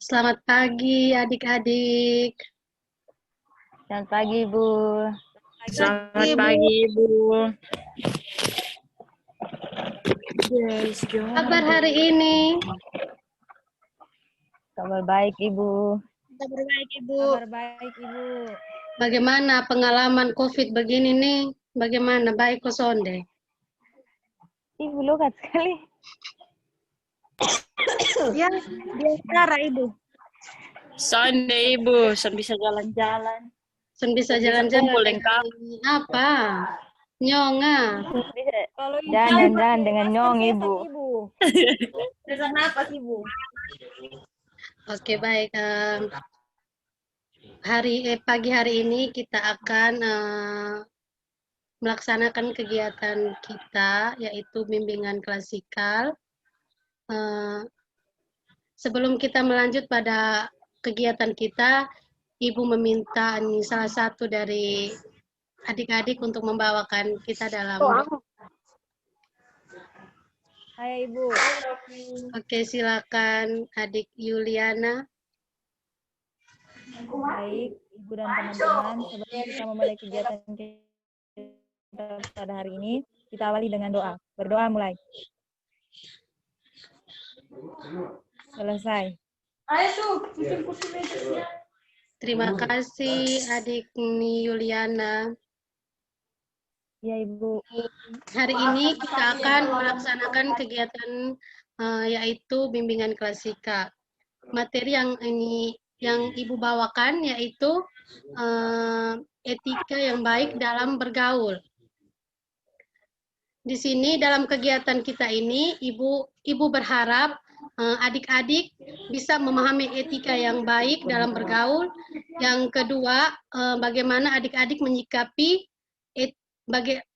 Selamat pagi adik-adik. Selamat pagi, Ibu. Selamat pagi, Ibu. Kabar hari ini? Kabar baik, Ibu. Kabar baik, Ibu. Kabar baik, Ibu. Bagaimana pengalaman COVID begini nih? Bagaimana? Baik kok Sonde? Ibu logat sekali. Ya, dia secara, Ibu. Sunday, Ibu. Son bisa jalan-jalan. Son bisa Bisa jalan-jalan. kumpul lengkap. Apa? Nyonga. Bisa Kalau jalan-jalan dengan Nyong, Ibu. Sesak napas, Ibu. Oke, baik. Pagi hari ini kita akan melaksanakan kegiatan kita, yaitu bimbingan klasikal. Sebelum kita melanjut pada kegiatan kita, Ibu meminta salah satu dari adik-adik untuk membawakan kita dalam Hai, Ibu. Oke, silakan adik Yuliana. Baik, Ibu dan teman-teman. Sebelum kita memulai kegiatan kita pada hari ini, kita awali dengan doa. Berdoa mulai. Selesai. Terima kasih adik Yuliana. Ya, Ibu. Hari ini kita akan melaksanakan kegiatan yaitu bimbingan klasika. Materi yang Ibu bawakan yaitu etika yang baik dalam bergaul. Di sini dalam kegiatan kita ini, Ibu berharap adik-adik bisa memahami etika yang baik dalam bergaul. Yang kedua, bagaimana adik-adik menyikapi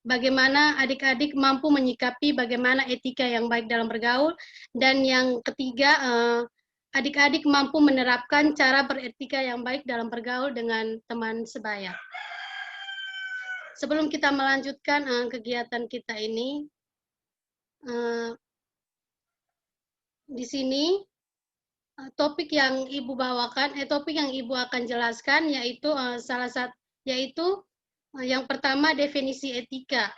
bagaimana adik-adik mampu menyikapi bagaimana etika yang baik dalam bergaul. Dan yang ketiga, adik-adik mampu menerapkan cara beretika yang baik dalam bergaul dengan teman sebaya. Sebelum kita melanjutkan kegiatan kita ini, di sini topik yang Ibu bawakan, topik yang Ibu akan jelaskan yaitu yang pertama definisi etika,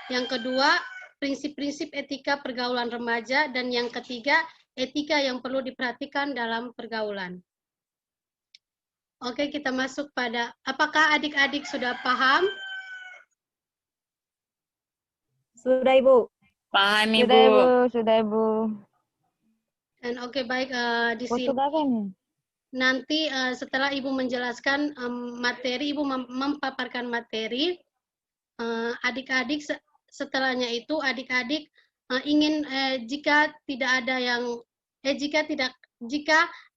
yang kedua prinsip-prinsip etika pergaulan remaja, dan yang ketiga etika yang perlu diperhatikan dalam pergaulan. Oke, kita masuk pada apakah adik-adik sudah paham? Sudah, Ibu. Paham, Ibu. Sudah, Ibu. Sudah, Ibu. Dan oke, baik, di sini Kosong apa nih? nanti setelah Ibu menjelaskan materi, Ibu memaparkan materi, adik-adik setelahnya itu adik-adik ingin jika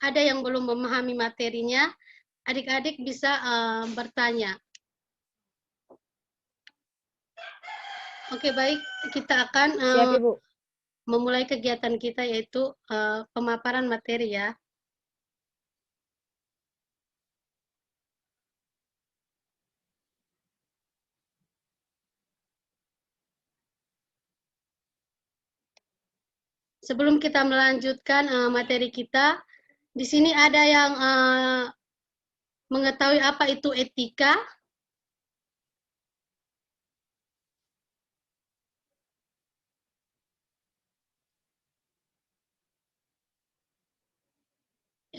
ada yang belum memahami materinya, adik-adik bisa bertanya. Oke, baik, kita akan Siap, Ibu. memulai kegiatan kita yaitu pemaparan materi ya. Sebelum kita melanjutkan materi kita, di sini ada yang mengetahui apa itu etika?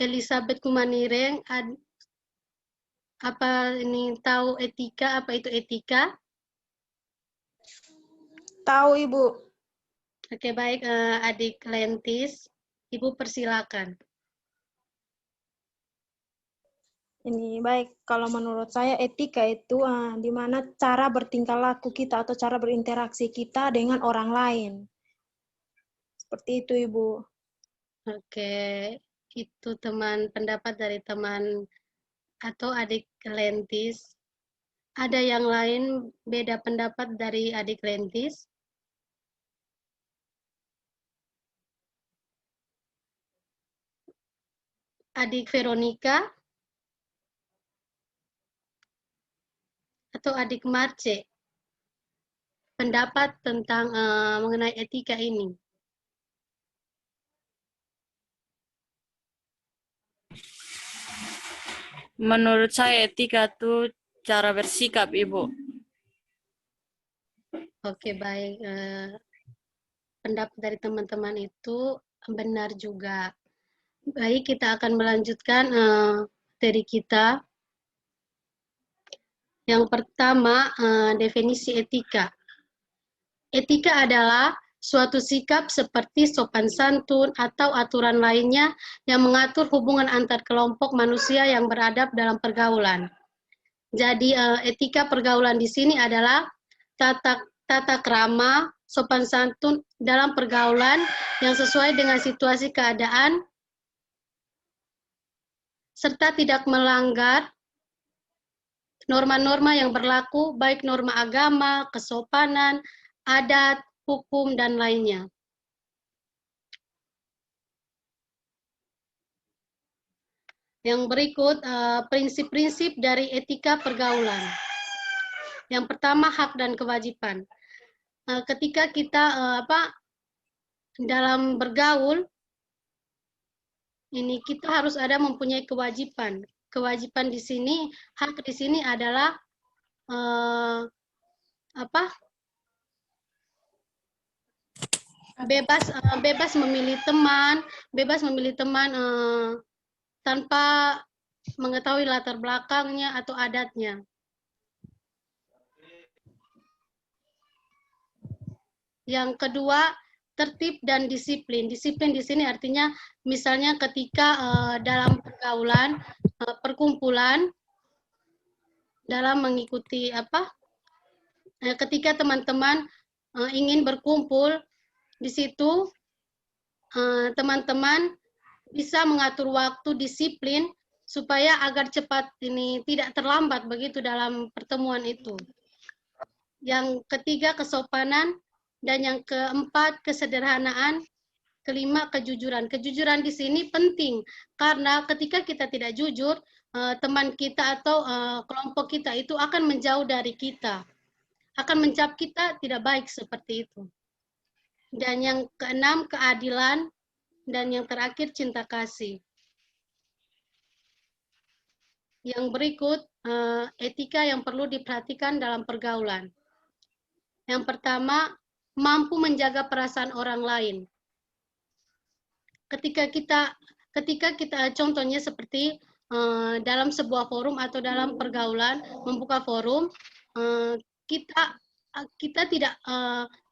Elizabeth Kumanireng, apa ini tahu etika? Apa itu etika? Tahu, Ibu. Oke, baik, adik Lentis, Ibu persilakan. Ini baik, kalau menurut saya etika itu di mana cara bertingkah laku kita atau cara berinteraksi kita dengan orang lain. Seperti itu, Ibu. Oke, itu pendapat dari teman atau adik Lentis. Ada yang lain beda pendapat dari adik Lentis? Adik Veronica? Atau adik Marce? Pendapat tentang mengenai etika ini? Menurut saya etika itu cara bersikap, Ibu. Oke, baik. Pendapat dari teman-teman itu benar juga. Baik, kita akan melanjutkan materi kita. Yang pertama, definisi etika. Etika adalah suatu sikap seperti sopan santun atau aturan lainnya yang mengatur hubungan antar kelompok manusia yang beradab dalam pergaulan. Jadi etika pergaulan di sini adalah tata krama, sopan santun dalam pergaulan yang sesuai dengan situasi keadaan, serta tidak melanggar norma-norma yang berlaku, baik norma agama, kesopanan, adat, hukum, dan lainnya. Yang berikut prinsip-prinsip dari etika pergaulan. Yang pertama, hak dan kewajiban. Ketika kita dalam bergaul, ini kita harus ada mempunyai kewajiban. Kewajiban di sini, hak di sini adalah bebas memilih teman tanpa mengetahui latar belakangnya atau adatnya. Yang kedua, tertib dan disiplin. Disiplin di sini artinya misalnya ketika dalam pergaulan, perkumpulan, dalam mengikuti ketika teman-teman ingin berkumpul, di situ teman-teman bisa mengatur waktu disiplin supaya agar cepat ini tidak terlambat begitu dalam pertemuan itu. Yang ketiga, kesopanan, dan yang keempat, kesederhanaan, kelima, kejujuran. Kejujuran di sini penting karena ketika kita tidak jujur, teman kita atau kelompok kita itu akan menjauh dari kita, akan mencap kita tidak baik seperti itu. Dan yang keenam, keadilan, dan yang terakhir, cinta kasih. Yang berikut, etika yang perlu diperhatikan dalam pergaulan. Yang pertama, mampu menjaga perasaan orang lain. Ketika kita contohnya seperti dalam sebuah forum atau dalam pergaulan, membuka forum, kita tidak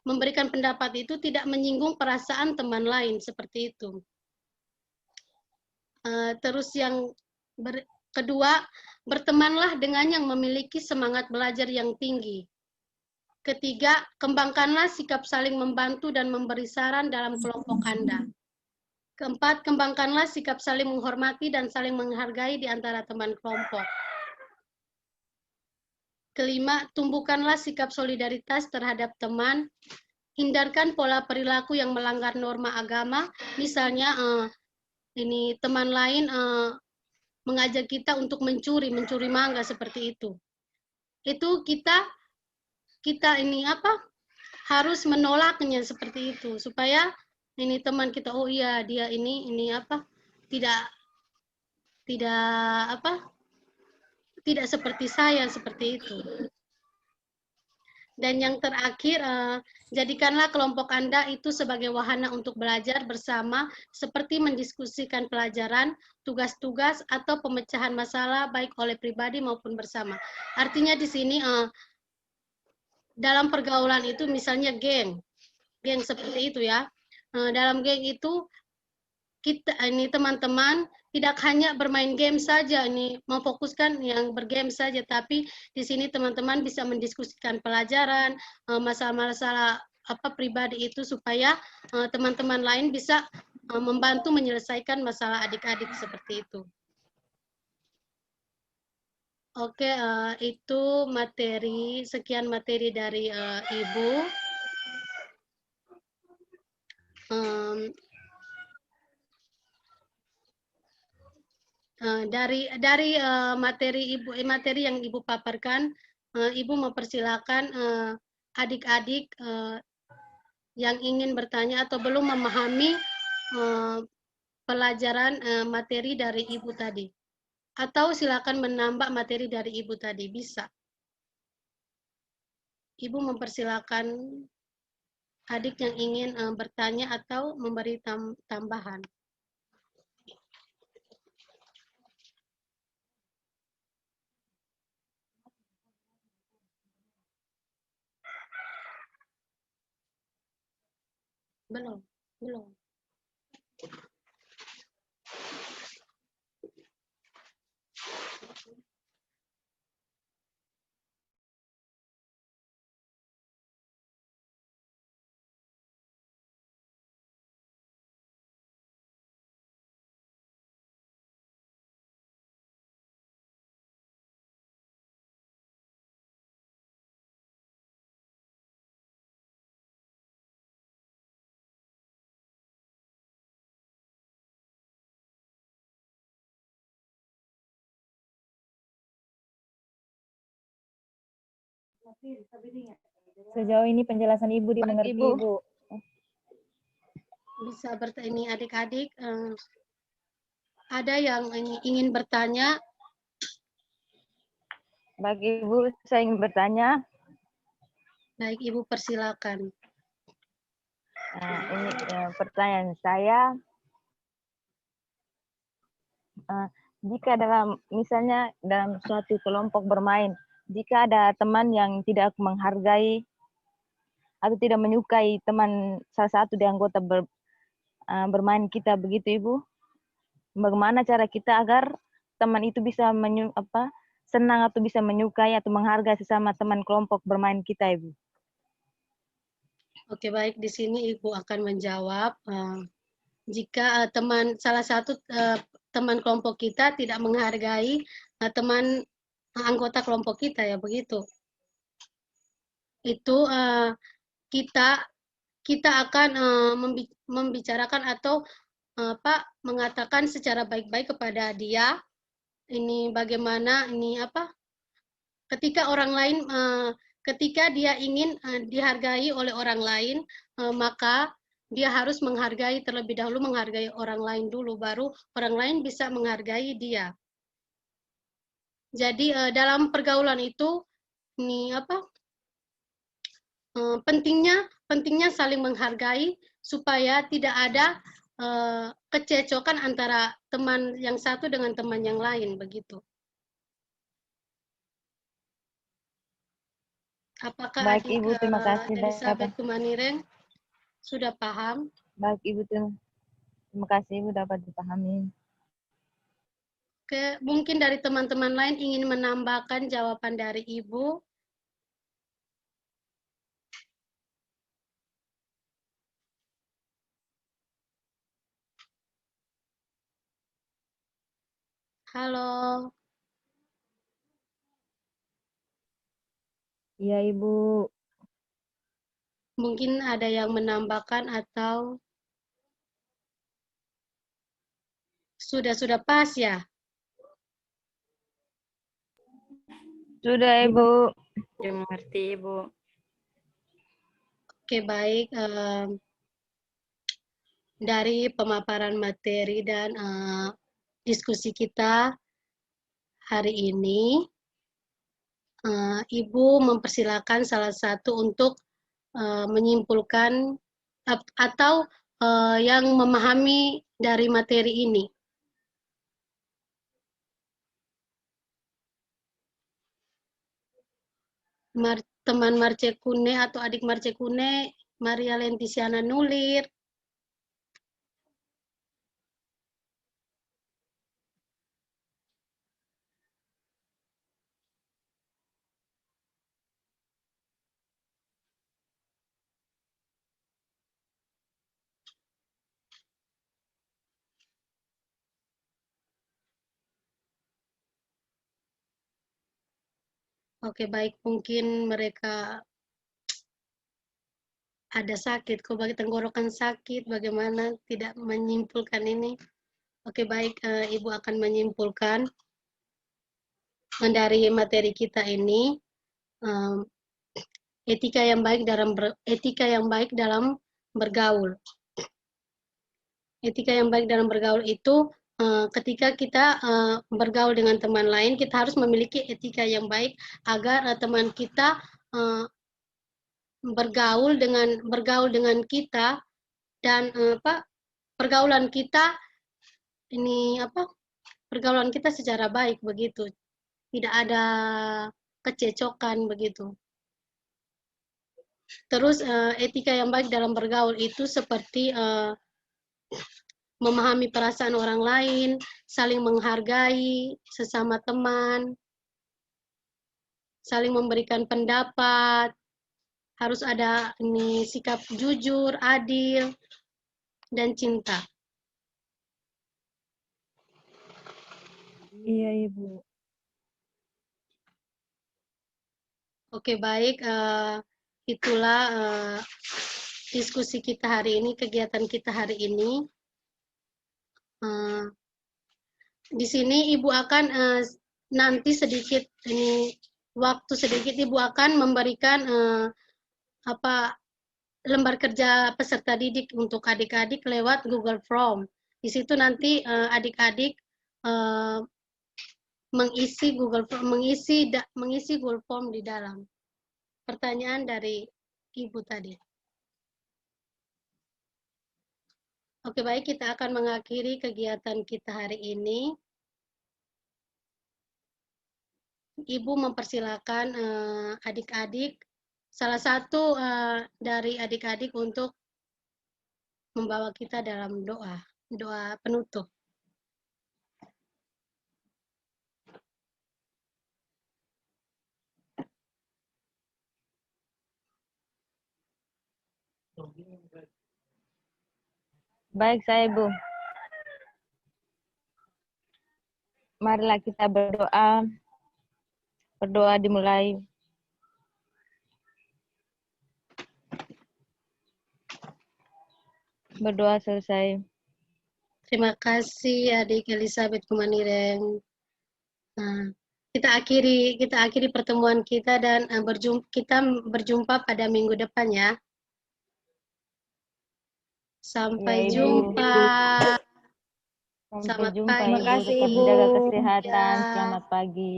memberikan pendapat itu tidak menyinggung perasaan teman lain seperti itu. Terus yang kedua, bertemanlah dengan yang memiliki semangat belajar yang tinggi. Ketiga, kembangkanlah sikap saling membantu dan memberi saran dalam kelompok Anda. Keempat, kembangkanlah sikap saling menghormati dan saling menghargai di antara teman kelompok. Kelima, tumbuhkanlah sikap solidaritas terhadap teman. Hindarkan pola perilaku yang melanggar norma agama. Misalnya, ini teman lain mengajak kita untuk mencuri mangga seperti itu. Itu kita ini harus menolaknya seperti itu supaya ini teman kita, oh iya dia ini tidak seperti saya seperti itu. Dan yang terakhir, jadikanlah kelompok Anda itu sebagai wahana untuk belajar bersama seperti mendiskusikan pelajaran, tugas-tugas atau pemecahan masalah baik oleh pribadi maupun bersama. Artinya di sini dalam pergaulan itu misalnya geng seperti itu ya. Dalam geng itu kita ini teman-teman tidak hanya bermain game saja, ini memfokuskan yang bergame saja, tapi di sini teman-teman bisa mendiskusikan pelajaran, masalah-masalah pribadi itu supaya teman-teman lain bisa membantu menyelesaikan masalah adik-adik seperti itu. Oke, itu materi, sekian materi dari Ibu. Dari materi yang Ibu paparkan, Ibu mempersilakan adik-adik yang ingin bertanya atau belum memahami pelajaran materi dari Ibu tadi. Atau silakan menambah materi dari Ibu tadi, bisa. Ibu mempersilakan adik yang ingin bertanya atau memberi tambahan. Belum, belum. Sejauh ini penjelasan Ibu dimengerti, Ibu. Ibu. Bisa bertanya adik-adik. Ada yang ingin bertanya? Baik Ibu, saya ingin bertanya. Baik, Ibu persilakan. Nah, ini pertanyaan saya. Jika misalnya dalam suatu kelompok bermain, jika ada teman yang tidak menghargai atau tidak menyukai teman salah satu di anggota bermain kita, begitu Ibu, bagaimana cara kita agar teman itu bisa senang atau bisa menyukai atau menghargai sesama teman kelompok bermain kita, Ibu? Oke, baik. Di sini Ibu akan menjawab. Jika salah satu teman kelompok kita tidak menghargai teman anggota kelompok kita, ya begitu. Itu kita akan membicarakan atau mengatakan secara baik-baik kepada dia. Ini bagaimana ketika orang lain ketika dia ingin dihargai oleh orang lain, maka dia harus terlebih dahulu menghargai orang lain dulu, baru orang lain bisa menghargai dia. Jadi dalam pergaulan itu pentingnya saling menghargai supaya tidak ada kececokan antara teman yang satu dengan teman yang lain, begitu. Apakah Baik adik Ibu, terima kasih. Elizabeth Kumanireng sudah paham? Baik Ibu, terima kasih Ibu dapat dipahami. Oke, mungkin dari teman-teman lain ingin menambahkan jawaban dari Ibu. Halo. Iya, Ibu. Mungkin ada yang menambahkan atau sudah pas ya? Sudah Ibu. Dimengerti, Ibu. Oke, baik. Dari pemaparan materi dan diskusi kita hari ini, Ibu mempersilakan salah satu untuk menyimpulkan atau yang memahami dari materi ini. Teman Marcekune atau adik Marcekune, Maria Lentisiana Nulir. Oke, baik. Mungkin mereka ada sakit, kok bagi tenggorokan sakit, bagaimana tidak menyimpulkan ini. Oke, baik. Ibu akan menyimpulkan dari materi kita ini, etika yang baik dalam bergaul. Etika yang baik dalam bergaul itu ketika kita bergaul dengan teman lain, kita harus memiliki etika yang baik agar teman kita bergaul dengan kita dan pergaulan kita pergaulan kita secara baik begitu, tidak ada kececokan begitu. Terus etika yang baik dalam bergaul itu seperti memahami perasaan orang lain, saling menghargai sesama teman, saling memberikan pendapat, harus ada sikap jujur, adil, dan cinta. Iya, Ibu. Oke, baik. Itulah diskusi kita hari ini, kegiatan kita hari ini. Di sini Ibu akan nanti sedikit waktu sedikit Ibu akan memberikan lembar kerja peserta didik untuk adik-adik lewat Google Form. Di situ nanti adik-adik mengisi Google Form di dalam. Pertanyaan dari Ibu tadi. Oke, baik, kita akan mengakhiri kegiatan kita hari ini. Ibu mempersilakan adik-adik, salah satu dari adik-adik untuk membawa kita dalam doa penutup. Baik, saya Ibu. Marilah kita berdoa. Berdoa dimulai. Berdoa selesai. Terima kasih Adik Elizabeth Kumanireng. Kita akhiri pertemuan kita dan kita berjumpa pada minggu depan ya. Sampai Ya, Ibu. jumpa. Sampai Selamat jumpa, pagi. Ibu. Terima kasih, Tetap Ibu. menjaga kesehatan. Ya. Selamat pagi.